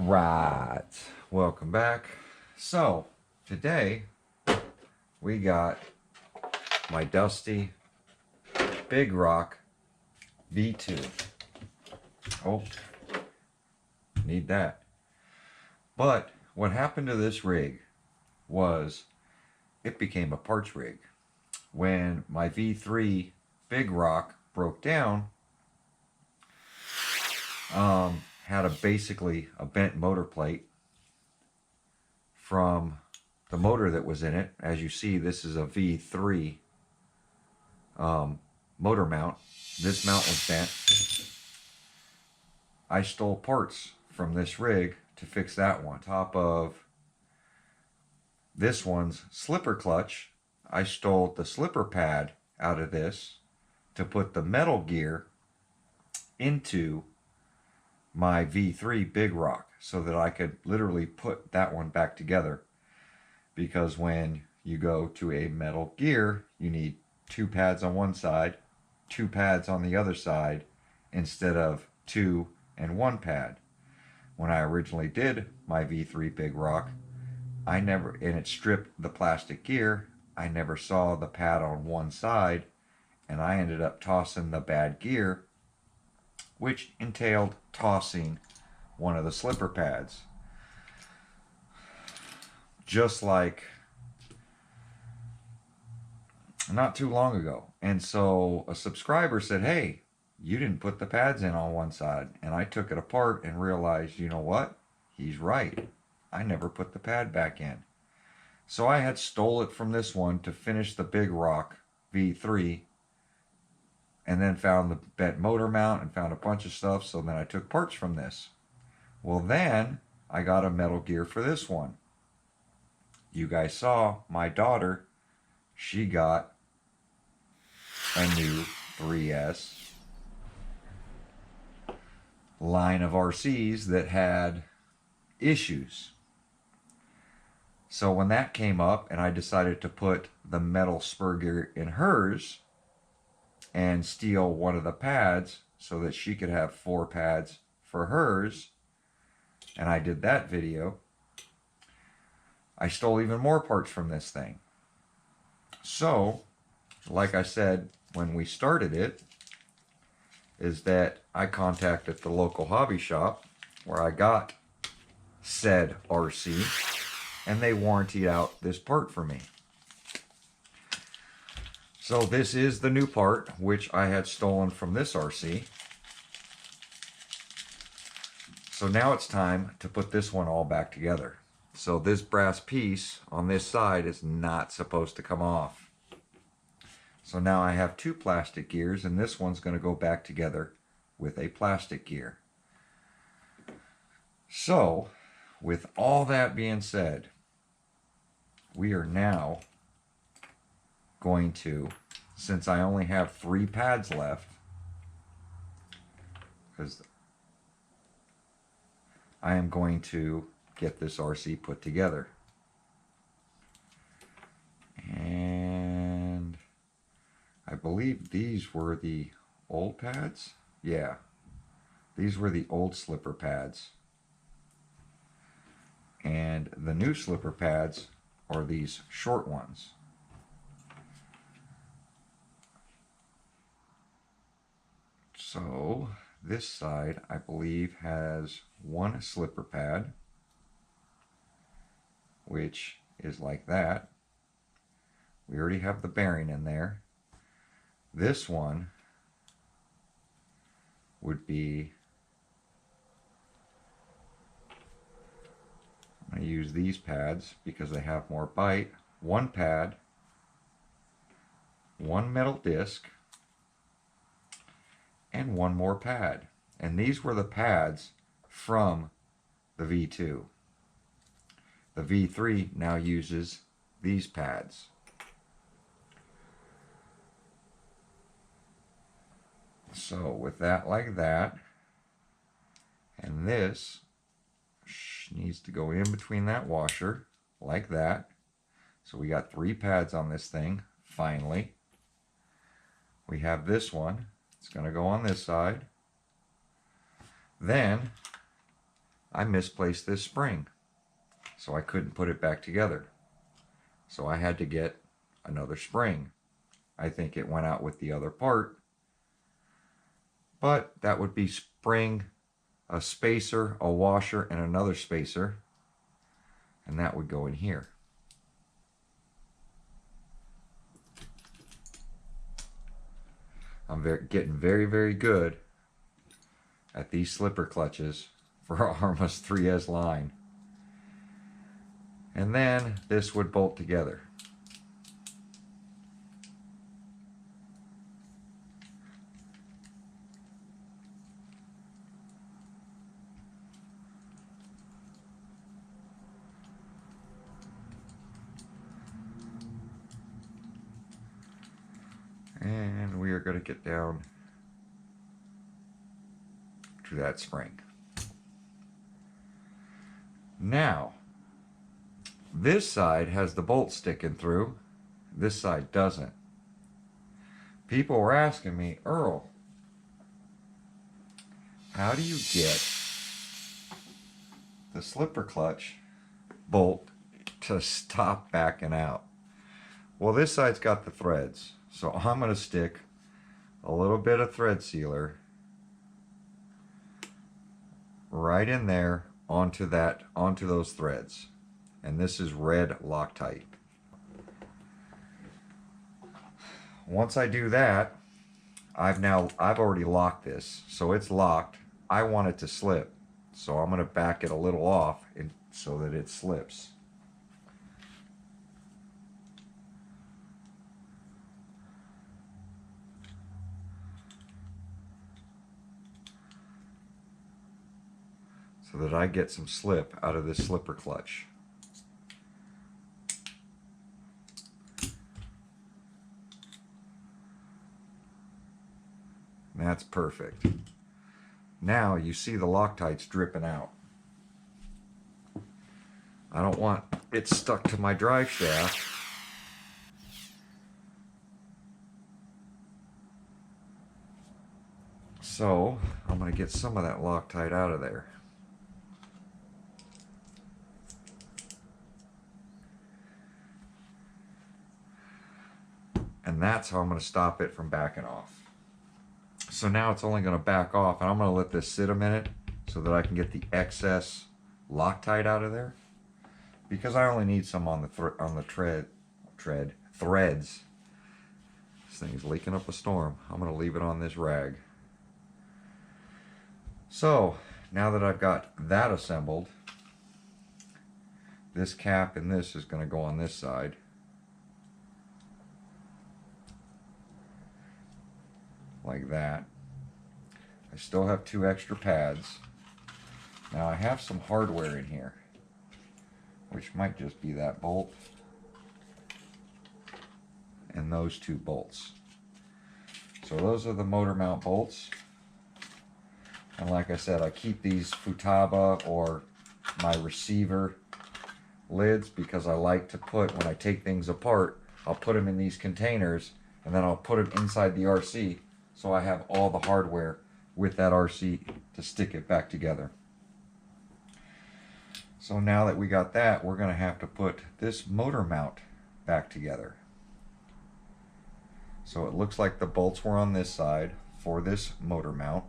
Right, welcome back. So today we got my dusty Big Rock V2. Oh, need that. But what happened to this rig was it became a parts rig. When my V3 Big Rock broke down, had basically a bent motor plate from the motor that was in it. As you see, this is a V3 motor mount. This mount was bent. I stole parts from this rig to fix that one. On top of this one's slipper clutch, I stole the slipper pad out of this to put the metal gear into my V3 Big Rock so that I could literally put that one back together, because when you go to a metal gear you need two pads on one side, two pads on the other side, instead of two and one pad. When I originally did my V3 Big Rock, and it stripped the plastic gear, I never saw the pad on one side, and I ended up tossing the bad gear, which entailed tossing one of the slipper pads. Just like not too long ago. And so a subscriber said, hey, you didn't put the pads in on one side. And I took it apart and realized, you know what? He's right. I never put the pad back in. So I had stole it from this one to finish the Big Rock V3, and then found the bent motor mount and found a bunch of stuff. So then I took parts from this. Well, then I got a metal gear for this one. You guys saw my daughter, she got a new 3S line of RCs that had issues. So when that came up and I decided to put the metal spur gear in hers and steal one of the pads so that she could have 4 pads for hers, and I did that video, I stole even more parts from this thing. So, like I said when we started it, is that I contacted the local hobby shop where I got said RC, and they warrantied out this part for me. So this is the new part, which I had stolen from this RC. So now it's time to put this one all back together. So this brass piece on this side is not supposed to come off. So now I have 2 plastic gears, and this one's going to go back together with a plastic gear. So with all that being said, we are now going to, since I only have 3 pads left, because I am going to get this RC put together. And I believe these were the old pads. Yeah, these were the old slipper pads. And the new slipper pads are these short ones. So this side, I believe, has 1 slipper pad, which is like that. We already have the bearing in there. This one would be, I'm going to use these pads because they have more bite. 1 pad, 1 metal disc, and 1 more pad. And these were the pads from the V2. The V3 now uses these pads. So with that like that, and this needs to go in between that washer like that. So we got 3 pads on this thing. Finally, we have this one. It's going to go on this side. Then I misplaced this spring, so I couldn't put it back together. So I had to get another spring. I think it went out with the other part, but that would be spring, a spacer, a washer, and another spacer, and that would go in here. I'm getting very, very good at these slipper clutches for Arrma's 3S line. And then this would bolt together. And we are going to get down to that spring. Now, this side has the bolt sticking through. This side doesn't. People were asking me, Earl, how do you get the slipper clutch bolt to stop backing out? Well, this side's got the threads, so I'm going to stick a little bit of thread sealer right in there onto those threads. And this is red Loctite. Once I do that, I've already locked this, so it's locked. I want it to slip, so I'm going to back it a little off so that it slips. So that I get some slip out of this slipper clutch. That's perfect. Now you see the Loctite's dripping out. I don't want it stuck to my drive shaft. So I'm going to get some of that Loctite out of there. And that's how I'm going to stop it from backing off. So now it's only going to back off, and I'm going to let this sit a minute so that I can get the excess Loctite out of there. Because I only need some on the threads. This thing's leaking up a storm. I'm going to leave it on this rag. So now that I've got that assembled, this cap and this is going to go on this side. Like that. I still have 2 extra pads. Now I have some hardware in here, which might just be that bolt and those 2 bolts. So those are the motor mount bolts. And like I said, I keep these Futaba or my receiver lids because I like to put, when I take things apart, I'll put them in these containers and then I'll put them inside the RC. So I have all the hardware with that RC to stick it back together. So now that we got that, we're going to have to put this motor mount back together. So it looks like the bolts were on this side for this motor mount.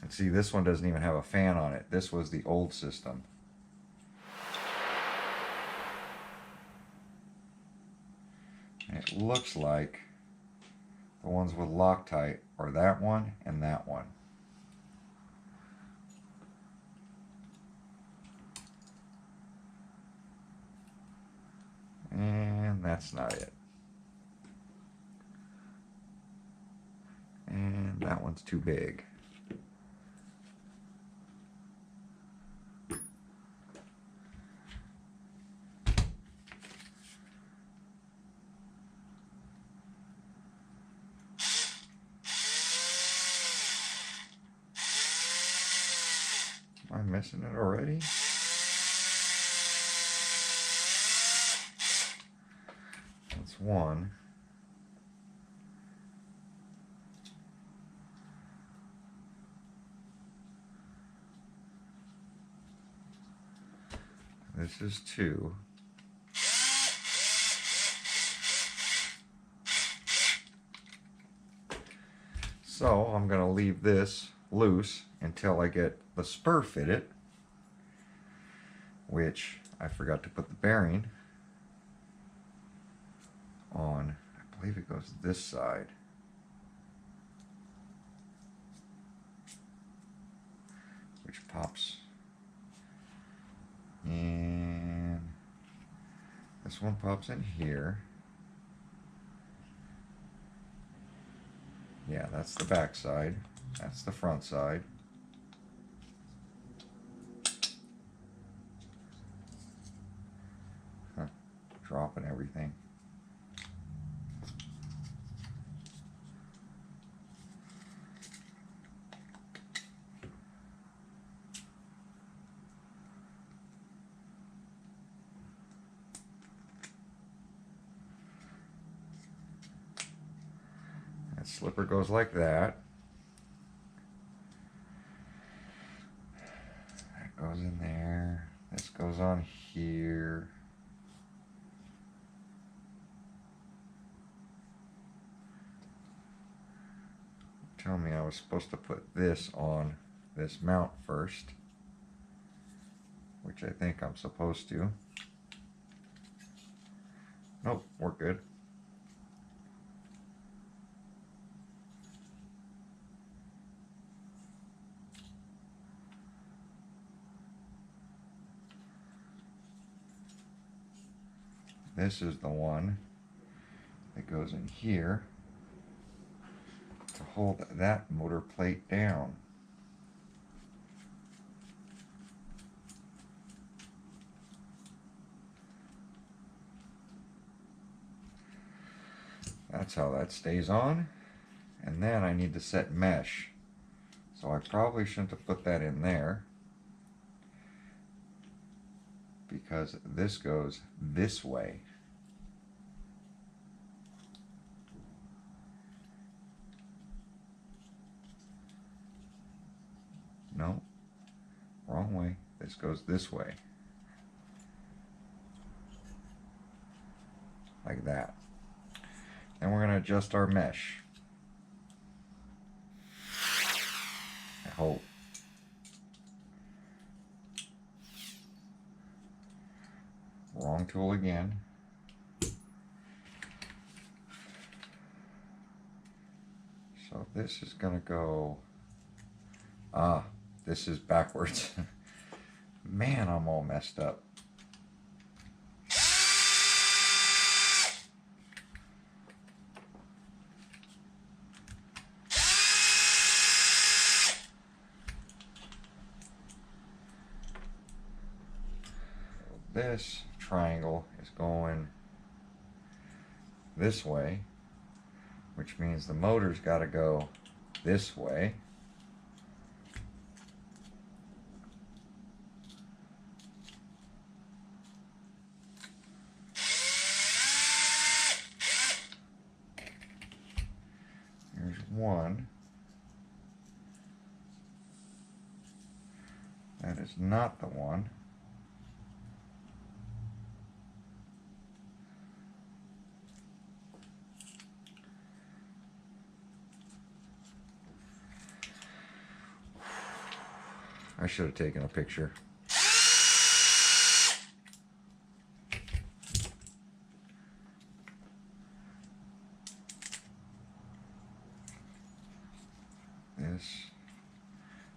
And see, this one doesn't even have a fan on it. This was the old system. It looks like the ones with Loctite are that one and that one. And that's not it. And that one's too big. Am I missing it already? That's one. This is two. So I'm going to leave this loose until I get the spur fitted, which I forgot to put the bearing on. I believe it goes this side. Which pops. And this one pops in here. Yeah, that's the back side. That's the front side. Huh. Dropping everything. That slipper goes like that. That goes in there. This goes on here. Tell me I was supposed to put this on this mount first, which I think I'm supposed to. Nope, we're good. This is the one that goes in here to hold that motor plate down. That's how that stays on. And then I need to set mesh. So I probably shouldn't have put that in there, because this goes this way. No, wrong way. This goes this way. Like that. And we're going to adjust our mesh. I hope. Wrong tool again. So this is going to go... this is backwards. Man, I'm all messed up. This triangle is going this way, which means the motor's got to go this way. Here's one. That is not the one. I should have taken a picture. This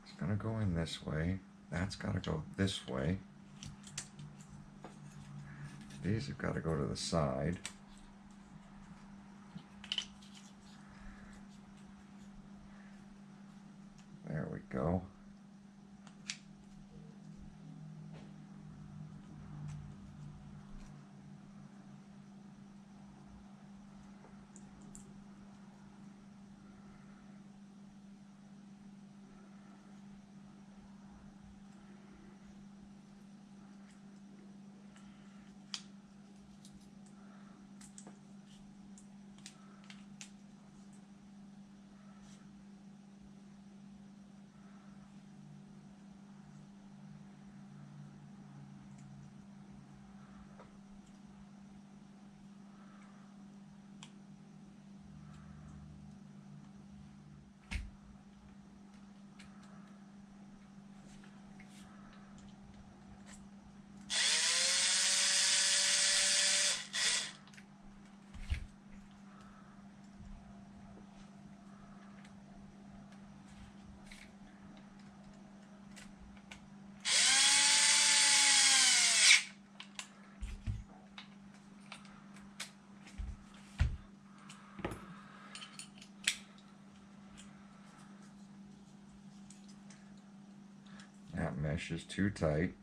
is going to go in this way. That's got to go this way. These have got to go to the side. There we go. mesh is too tight.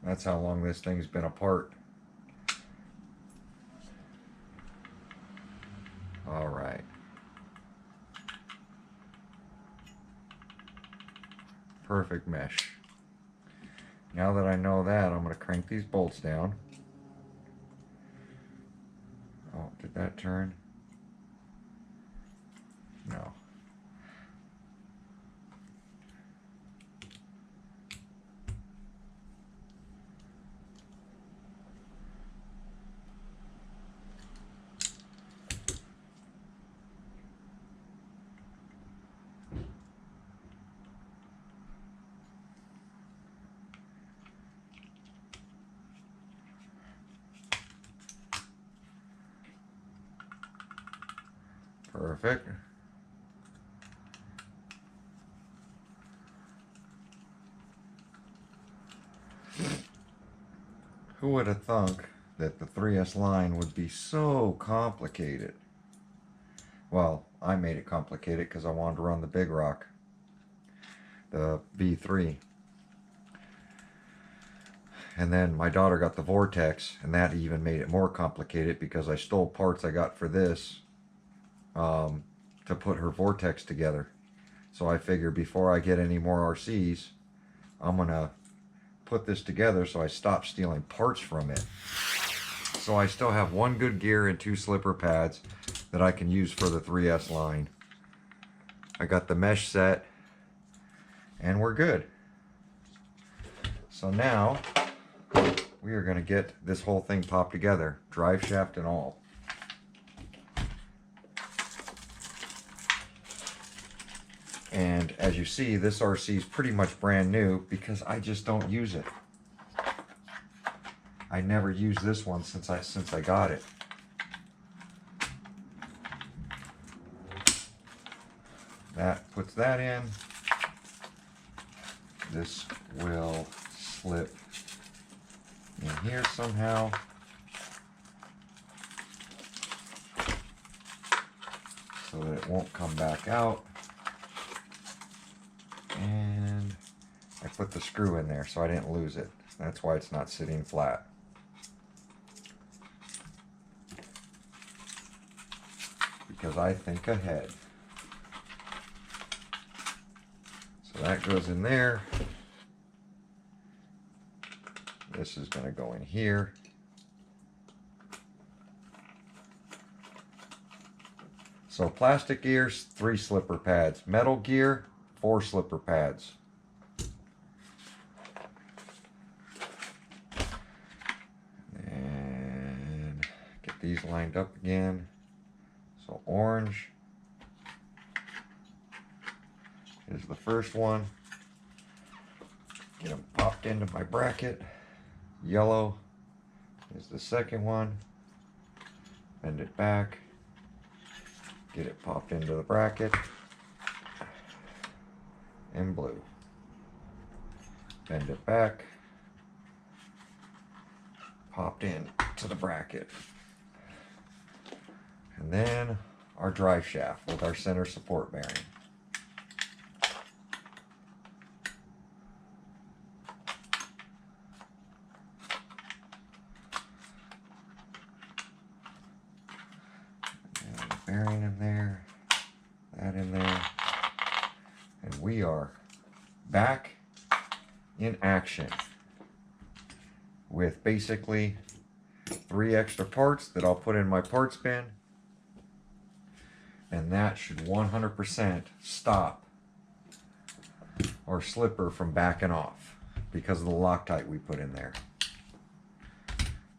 That's how long this thing's been apart. All right. Perfect mesh. Now that I know that, I'm going to crank these bolts down. Oh, did that turn? No. Perfect. Who would have thunk that the 3S line would be so complicated? Well, I made it complicated because I wanted to run the Big Rock, the V3. And then my daughter got the Vortex, and that even made it more complicated because I stole parts I got for this to put her Vortex together. So I figured before I get any more RCs, I'm gonna put this together so I stop stealing parts from it. So I still have one good gear and 2 slipper pads that I can use for the 3S line. I got the mesh set, and we're good. So now we are gonna get this whole thing popped together, drive shaft and all. And as you see, this RC is pretty much brand new because I just don't use it. I never used this one since I got it. That puts that in. This will slip in here somehow. So that it won't come back out. And I put the screw in there so I didn't lose it. That's why it's not sitting flat. Because I think ahead. So that goes in there. This is going to go in here. So plastic gears, 3 slipper pads. Metal gear, 4 slipper pads. And get these lined up again. So orange is the first one. Get them popped into my bracket. Yellow is the second one. Bend it back. Get it popped into the bracket. And blue. Bend it back. Popped in to the bracket. And then our drive shaft with our center support bearing. And the bearing in there, that in there. And we are back in action with basically 3 extra parts that I'll put in my parts bin. And that should 100% stop our slipper from backing off because of the Loctite we put in there.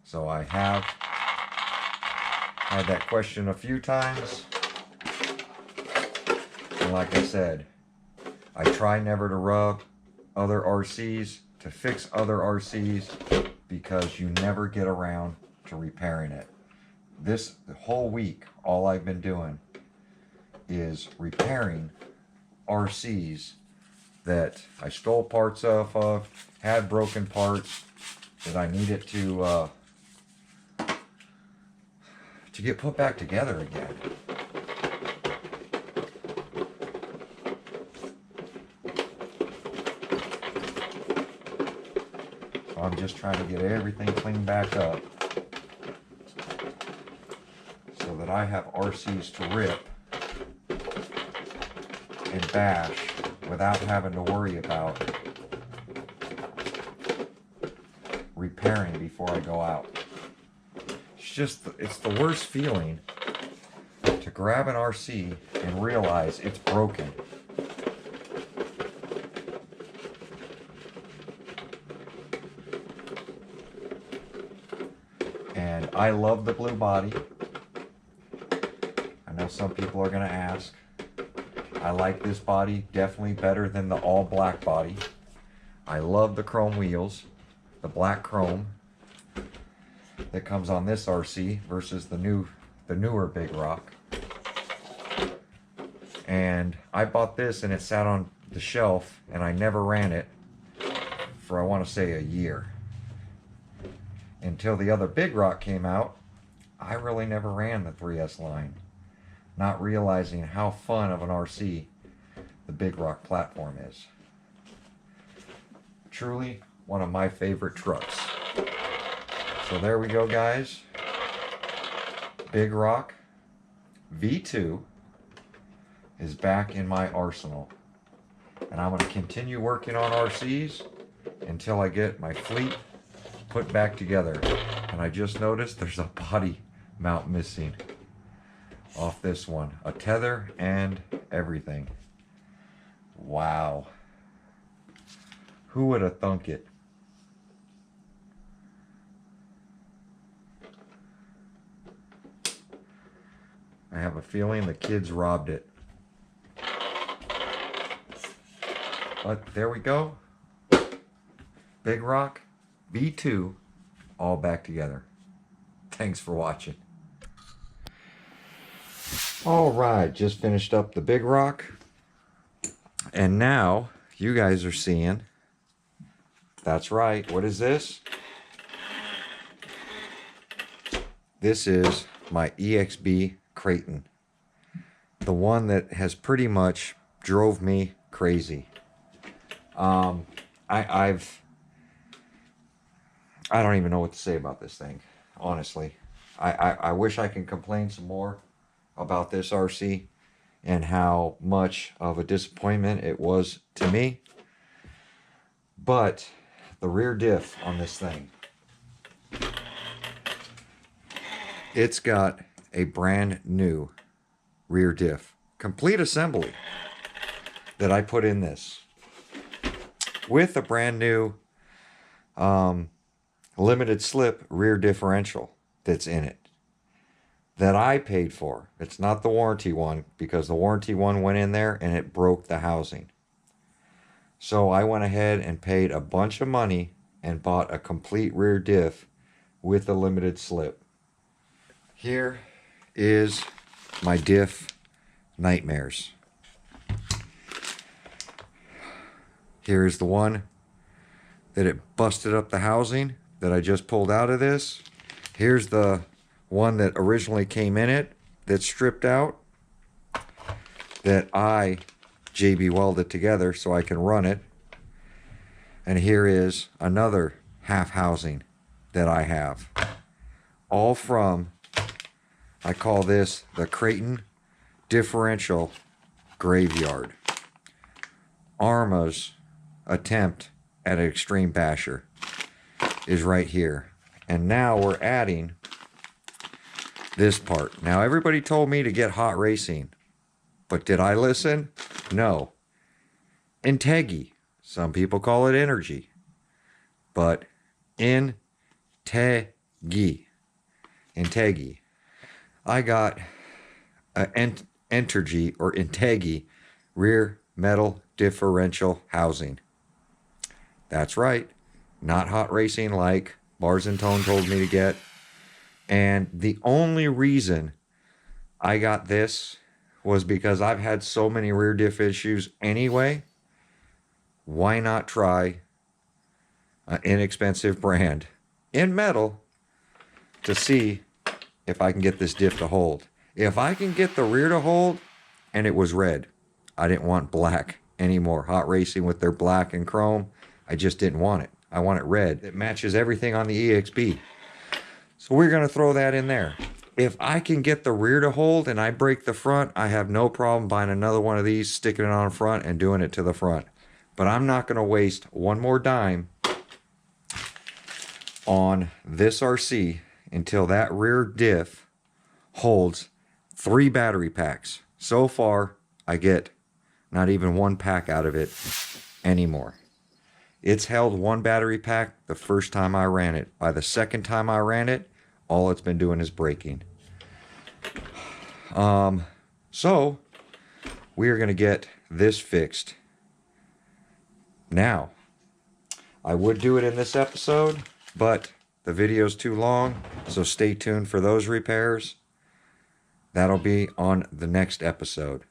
So I have had that question a few times. And like I said, I try never to rub other RCs, to fix other RCs, because you never get around to repairing it. The whole week, all I've been doing is repairing RCs that I stole parts of, had broken parts that I needed to get put back together again. So I'm just trying to get everything cleaned back up so that I have RCs to rip and bash without having to worry about repairing before I go out. It's the worst feeling to grab an RC and realize it's broken. And I love the blue body. I know some people are going to ask. I like this body definitely better than the all black body. I love the chrome wheels, the black chrome that comes on this RC versus the newer Big Rock. And I bought this and it sat on the shelf and I never ran it for, I want to say, a year. Until the other Big Rock came out, I really never ran the 3S line, not realizing how fun of an RC the Big Rock platform is. Truly one of my favorite trucks. So there we go, guys. Big Rock V2 is back in my arsenal. And I'm going to continue working on RCs until I get my fleet put back together. And I just noticed there's a body mount missing off this one. A tether and everything. Wow. Who would have thunk it? I have a feeling the kids robbed it. But there we go. Big Rock V2 all back together. Thanks for watching. Alright, just finished up the Big Rock. And now you guys are seeing, that's right, what is this? This is my EXB Kraton. The one that has pretty much drove me crazy. I don't even know what to say about this thing, honestly. I wish I can complain some more about this RC and how much of a disappointment it was to me. But the rear diff on this thing, it's got a brand new rear diff, complete assembly that I put in this with a brand new limited slip rear differential that's in it that I paid for. It's not the warranty one, because the warranty one went in there and it broke the housing. So I went ahead and paid a bunch of money and bought a complete rear diff with a limited slip. Here is my diff nightmares. Here's the one that it busted up the housing that I just pulled out of this. Here's the one that originally came in it that's stripped out, that I JB welded together so I can run it. And here is another half housing that I have, all from, I call this the Kraton differential graveyard. Arrma's attempt at an extreme basher is right here. And now we're adding this part. Now everybody told me to get hot racing But did I listen? No. Integy. Some people call it energy. But Integy. Integy. I got an Entergy or Integy rear metal differential housing. That's right. Not hot racing like Bars and Tone told me to get. And the only reason I got this was because I've had so many rear diff issues anyway. Why not try an inexpensive brand in metal to see if I can get this diff to hold? If I can get the rear to hold, and it was red. I didn't want black anymore. Hot racing with their black and chrome, I just didn't want it. I want it red. It matches everything on the EXB. So we're going to throw that in there. If I can get the rear to hold and I break the front, I have no problem buying another one of these, sticking it on front and doing it to the front. But I'm not going to waste one more dime on this RC until that rear diff holds 3 battery packs. So far, I get not even 1 pack out of it anymore. It's held 1 battery pack the first time I ran it. By the second time I ran it, all it's been doing is breaking. So we are going to get this fixed now. I would do it in this episode, but the video's too long, so stay tuned for those repairs. That'll be on the next episode.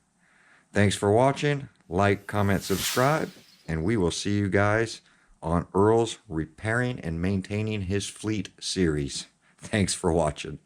Thanks for watching. Like, comment, subscribe, and we will see you guys on Earl's Repairing and Maintaining His Fleet series. Thanks for watching.